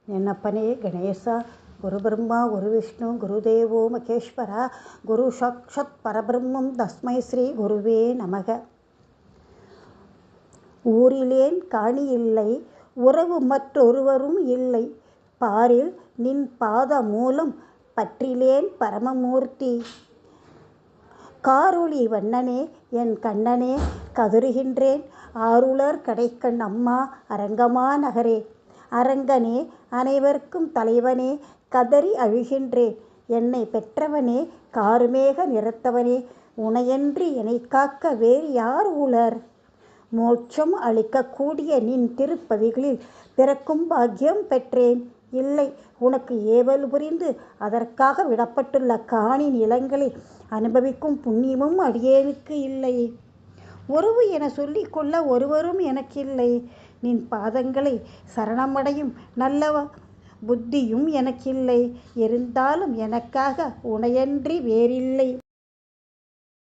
என்னப்பனே கணேசா, குரு பிரம்மா குரு விஷ்ணு குருதேவோ மகேஸ்வரா, குரு சாக்ஷாத் பரபிரம்மம் தஸ்மை ஸ்ரீ குருவே நமக. ஊரிலேன் காணி இல்லை, உறவு மற்றொருவரும் இல்லை, பாரில் நின் பாத மூலம் பற்றிலேன் பரமமூர்த்தி. காரொளி வண்ணனே என் கண்ணனே கதறுகின்றேன், ஆருளர் கடைக்கண் அம்மா அரங்கமா நகரே. அரங்கனே அனைவர்க்கும் தலைவனே கதறி அழுகின்றேன், என்னை பெற்றவனே கார்மேக நிறத்தவனே, உனையன்றி என்னை காக்க வேறு யார் உளர்? மோட்சம் அளிக்கக்கூடிய நின் திருப்பதிகளில் பிறக்கும் பாக்கியம் பெற்றேன். இல்லை, உனக்கு ஏவல் புரிந்து அதற்காக விடப்பட்டுள்ள காணி நிலங்களை அனுபவிக்கும் புண்ணியமும் அடியேனுக்கு இல்லை. உறவு என சொல்லிக்கொள்ள ஒருவரும் எனக்கில்லை. நின் பாதங்களை சரணமடையும் நல்ல புத்தியும் எனக்கில்லை. இருந்தாலும் எனக்காக உனையன்றி வேறில்லை.